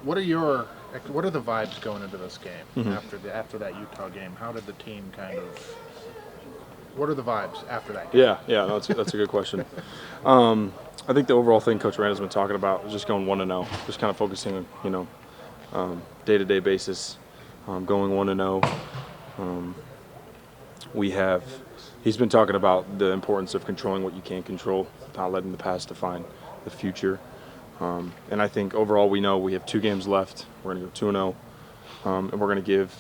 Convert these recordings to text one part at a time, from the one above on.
What are the vibes going into this game after that Utah game? How did the team what are the vibes after that game? Yeah, that's a good question. I think the overall thing Coach Rand has been talking about is just going 1-0, just kind of focusing on day-to-day basis, going 1-0. He's been talking about the importance of controlling what you can control, not letting the past define the future. And I think overall we know we have 2 games left. We're going to go 2-0, and we're going to give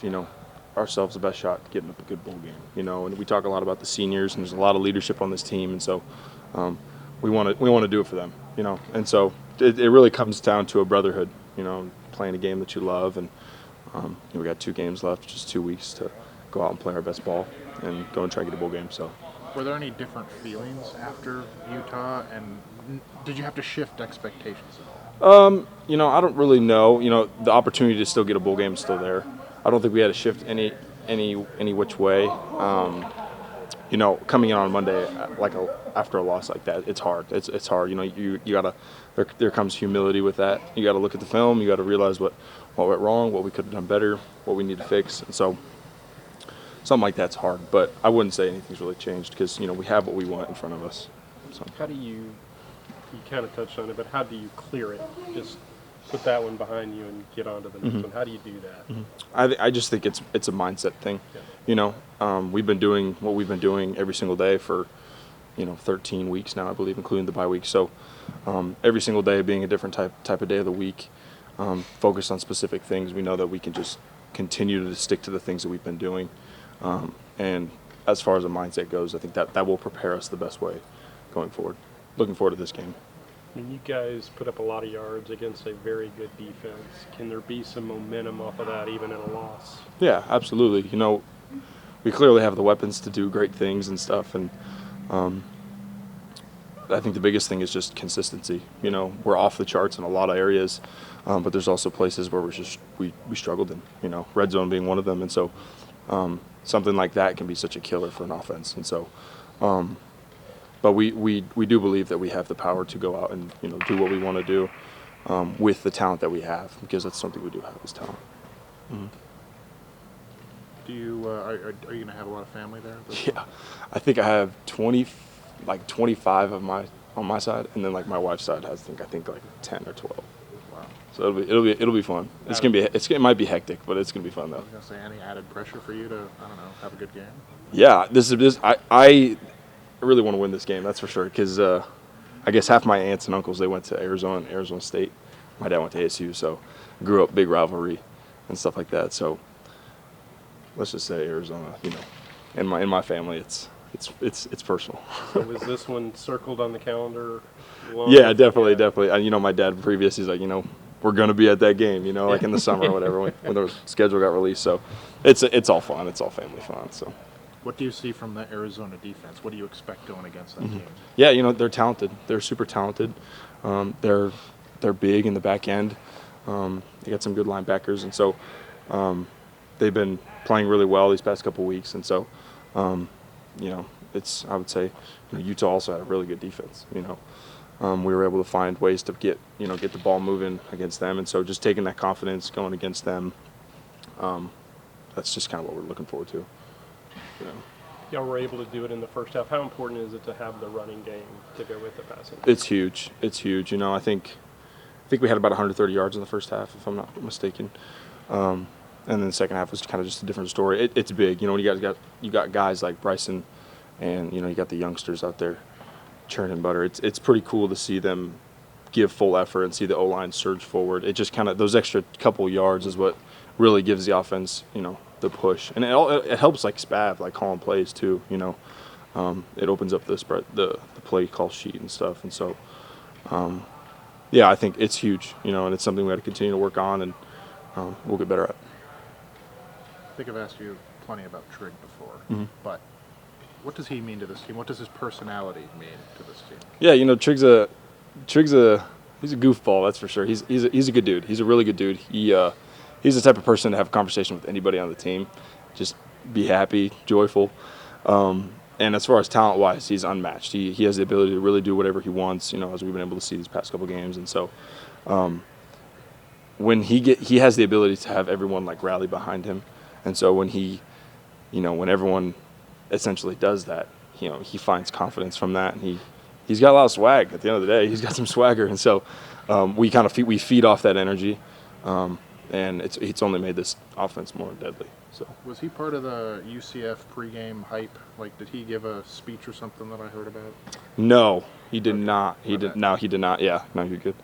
ourselves the best shot at getting up a good bowl game. And we talk a lot about the seniors, and there's a lot of leadership on this team, and so we want to do it for them. And so it really comes down to a brotherhood. Playing a game that you love, and we got 2 games left, just 2 weeks to go out and play our best ball and go and try to get a bowl game. So, were there any different feelings after Utah, and did you have to shift expectations at all? I don't really know. The opportunity to still get a bowl game is still there. I don't think we had to shift any which way. Coming in on Monday after a loss like that, it's hard. It's hard. You gotta. There comes humility with that. You got to look at the film. You got to realize what went wrong, what we could have done better, what we need to fix. And so something like that's hard. But I wouldn't say anything's really changed because we have what we want in front of us. So. How do you kind of touched on it, but how do you clear it? Just put that one behind you and get on to the next one. How do you do that? I just think it's a mindset thing. Yeah. We've been doing what we've been doing every single day for 13 weeks now, I believe, including the bye week. So every single day being a different type of day of the week, focused on specific things. We know that we can just continue to stick to the things that we've been doing. And as far as the mindset goes, I think that will prepare us the best way going forward. Looking forward to this game. I mean, you guys put up a lot of yards against a very good defense. Can there be some momentum off of that even in a loss? Yeah, absolutely. We clearly have the weapons to do great things and stuff, and I think the biggest thing is just consistency. We're off the charts in a lot of areas, but there's also places where we struggled in. Red zone being one of them, and so something like that can be such a killer for an offense. And so, but we do believe that we have the power to go out and do what we want to do with the talent that we have, because that's something we do have is talent. Mm-hmm. Do you are you going to have a lot of family there? Yeah, I think I have 25 on my side, and then my wife's side has I think 10 or 12. Wow. So it'll be fun. It might be hectic, but it's gonna be fun though. I was gonna say, any added pressure for you to have a good game? Yeah, I really want to win this game. That's for sure. Because I guess half my aunts and uncles, they went to Arizona and Arizona State. My dad went to ASU, so grew up big rivalry and stuff like that. So let's just say Arizona. In my family, it's personal. So was this one circled on the calendar? Yeah, definitely. My dad previous, he's like, we're going to be at that game, like in the summer or whatever when the schedule got released. So it's all fun. It's all family fun. So. What do you see from the Arizona defense? What do you expect going against that team? Yeah, they're talented. They're super talented. They're big in the back end. They got some good linebackers, and so they've been playing really well these past couple weeks. And so, I would say, Utah also had a really good defense. We were able to find ways to get the ball moving against them, and so just taking that confidence going against them, that's just kind of what we're looking forward to. Y'all were able to do it in the first half. How important is it to have the running game to go with the passing? It's huge. I think we had about 130 yards in the first half, if I'm not mistaken. And then the second half was kind of just a different story. It's big. When you got guys like Bryson, and you got the youngsters out there churning butter. It's pretty cool to see them give full effort and see the O-line surge forward. It just kind of, those extra couple yards is what really gives the offense, the push. And it helps Spav, calling plays too, it opens up the play call sheet and stuff. And so, I think it's huge, and it's something we have to continue to work on, and we'll get better at. I think I've asked you plenty about Trigg before, but what does he mean to this team? What does his personality mean to this team? Yeah, Trigg's a he's a goofball, that's for sure. He's a good dude. He's a really good dude. He's the type of person to have a conversation with anybody on the team. Just be happy, joyful. And as far as talent-wise, he's unmatched. He has the ability to really do whatever he wants, as we've been able to see these past couple games. And so when he has the ability to have everyone like rally behind him, and so when when everyone essentially does that, he finds confidence from that, and he's got a lot of swag. At the end of the day, he's got some swagger, and so we kind of feed off that energy, and it's only made this offense more deadly. So was he part of the UCF pregame hype? Like, did he give a speech or something that I heard about? No, he did Okay. not. He did. No, he did not. Yeah, no, you're good.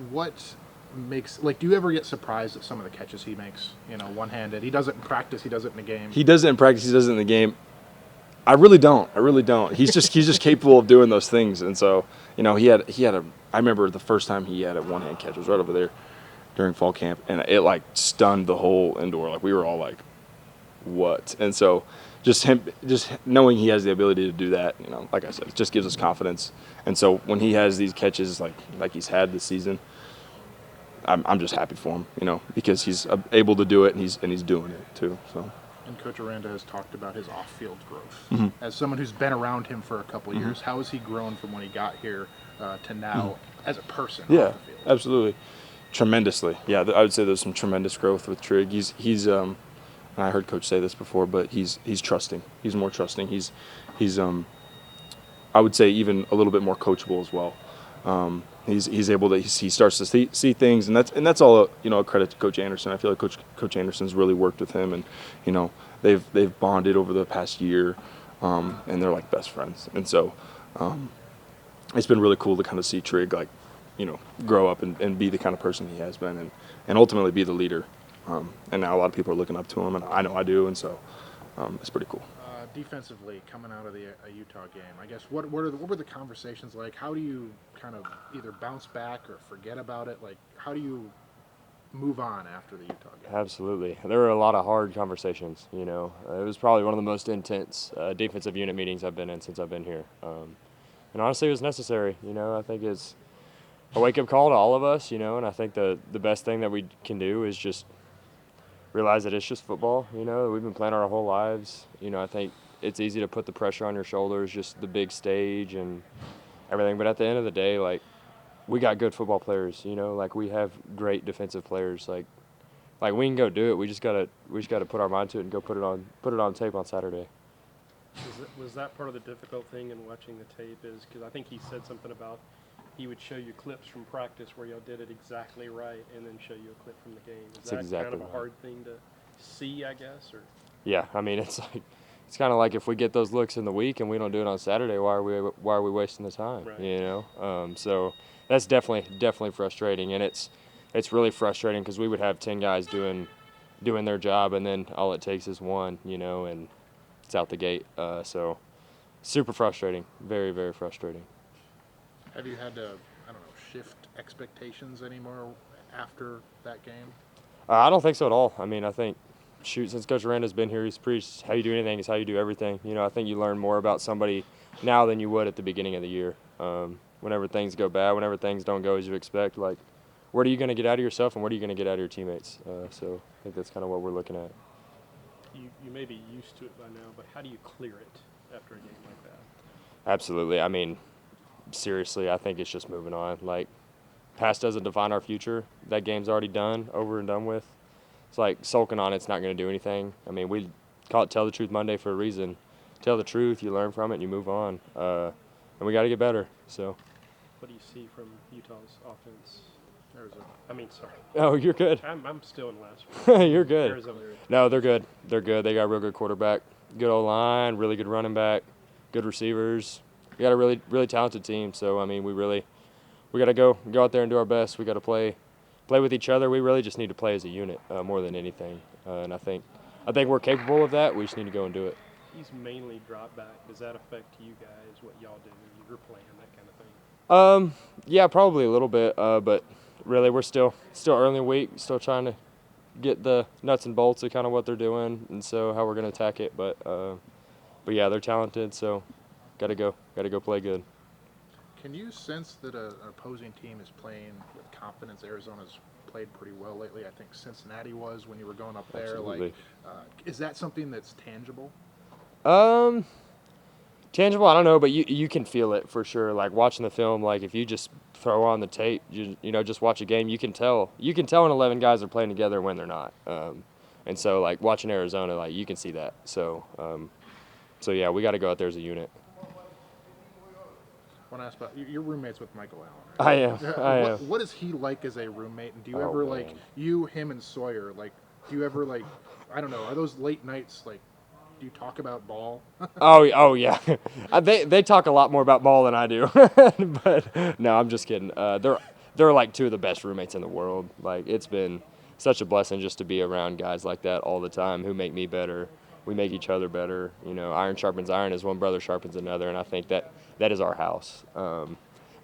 What makes, like, do you ever get surprised at some of the catches he makes? One-handed. He does it in practice. He does it in the game. He does it in practice. He does it in the game. I really don't. He's just capable of doing those things. And so, he had I remember the first time he had a one-hand catch was right over there during fall camp, and it like stunned the whole indoor. Like, we were all like, what? And so just knowing he has the ability to do that, like I said, it just gives us confidence. And so when he has these catches like he's had this season, I'm just happy for him, because he's able to do it, and he's doing it too. So. And Coach Aranda has talked about his off-field growth. Mm-hmm. As someone who's been around him for a couple years, how has he grown from when he got here to now as a person? Yeah, off the field? absolutely, tremendously. Yeah, I would say there's some tremendous growth with Trig. He's and I heard Coach say this before, but he's trusting. He's more trusting. He's I would say even a little bit more coachable as well. He's able to he starts to see things, and that's all a credit to Coach Anderson. I feel like Coach Anderson's really worked with him, and they've bonded over the past year, and they're like best friends. And so it's been really cool to kind of see Trig grow up and be the kind of person he has been, and ultimately be the leader. And now a lot of people are looking up to him, and I know I do, and so it's pretty cool. Defensively, coming out of the Utah game, I guess, what were the conversations like? How do you kind of either bounce back or forget about it? Like, how do you move on after the Utah game? Absolutely. There were a lot of hard conversations, It was probably one of the most intense defensive unit meetings I've been in since I've been here. And honestly, it was necessary, I think it's a wake-up call to all of us, and I think the best thing that we can do is just realize that it's just football, we've been playing our whole lives. I think it's easy to put the pressure on your shoulders, just the big stage and everything. But at the end of the day, we got good football players, we have great defensive players. Like we can go do it. We just gotta put our mind to it and go put it on tape on Saturday. Was that part of the difficult thing in watching the tape? Is because I think he said something about he would show you clips from practice where y'all did it exactly right, and then show you a clip from the game. Is that exactly kind of a right. hard thing to see, I guess? Or Yeah, I mean it's kind of like if we get those looks in the week and we don't do it on Saturday, why are we wasting the time? Right. So that's definitely frustrating, and it's really frustrating because we would have 10 guys doing their job, and then all it takes is one, and it's out the gate. So super frustrating, very, very frustrating. Have you had to, shift expectations anymore after that game? I don't think so at all. I mean, I think, since Coach Aranda's been here, he's preached how you do anything is how you do everything. I think you learn more about somebody now than you would at the beginning of the year. Whenever things go bad, whenever things don't go as you expect, what are you going to get out of yourself and what are you going to get out of your teammates? So I think that's kind of what we're looking at. you may be used to it by now, but how do you clear it after a game like that? Absolutely. I mean, seriously, I think it's just moving on. Past doesn't define our future. That game's already done, over and done with. It's like sulking on it's not going to do anything. I mean, we call it Tell the Truth Monday for a reason. Tell the truth, you learn from it, and you move on. And we got to get better. So. What do you see from Utah's offense? Sorry. Oh, you're good. I'm still in last week. You're good. Arizona. No, they're good. They're good. They got a real good quarterback, good O-line, really good running back, good receivers. We got a really, really talented team. So, I mean, we got to go out there and do our best. We got to play with each other. We really just need to play as a unit more than anything. And I think we're capable of that. We just need to go and do it. He's mainly drop back. Does that affect you guys, what y'all do when you're playing, that kind of thing? Yeah, probably a little bit. But really, we're still early in the week, still trying to get the nuts and bolts of kind of what they're doing and so how we're going to attack it. But yeah, they're talented, so got to go play good. Can you sense that an opposing team is playing with confidence? Arizona's played pretty well lately. I think Cincinnati was when you were going up there. Absolutely. Is that something that's tangible? Tangible, I don't know, but you can feel it for sure. Like watching the film, like if you just throw on the tape, you know, just watch a game, you can tell when 11 guys are playing together when they're not. And so like watching Arizona, like you can see that. So yeah, we got to go out there as a unit. I want to ask about your roommates with Michael Allen. I am. What is he like as a roommate? And do you Oh, ever man. like him and Sawyer? Like, do you ever like, I don't know, are those late nights like? Do you talk about ball? Oh yeah, they talk a lot more about ball than I do. But no, I'm just kidding. They're like two of the best roommates in the world. Like it's been such a blessing just to be around guys like that all the time who make me better. We make each other better. You know, iron sharpens iron as one brother sharpens another, and I think that is our house.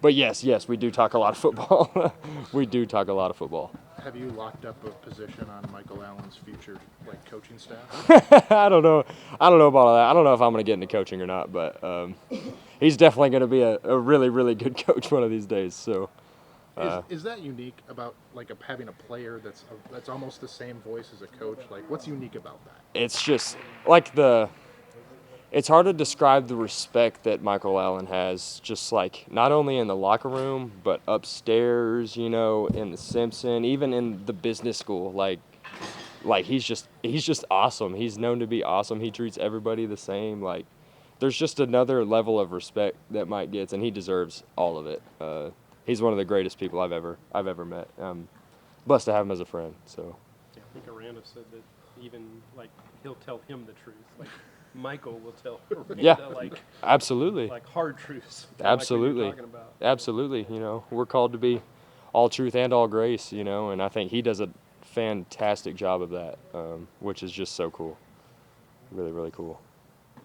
But yes, we do talk a lot of football. We do talk a lot of football. Have you locked up a position on Michael Allen's future like coaching staff? I don't know about all that. I don't know if I'm going to get into coaching or not, but he's definitely going to be a really, really good coach one of these days. So, Is that unique about like having a player that's almost the same voice as a coach? Like, what's unique about that? it's just like it's hard to describe the respect that Michael Allen has, just like not only in the locker room, but upstairs, you know, in the Simpson, even in the business school. Like he's just awesome. He's known to be awesome. He treats everybody the same. Like there's just another level of respect that Mike gets, and he deserves all of it. He's one of the greatest people I've ever met. I'm blessed to have him as a friend. So Yeah, I think Aranda said that even like he'll tell him the truth. Like Michael will tell Aranda Yeah. like absolutely. hard truths. Absolutely. Like what you're talking about. Absolutely, you know, we're called to be all truth and all grace, you know, and I think he does a fantastic job of that, which is just so cool. Really, really cool.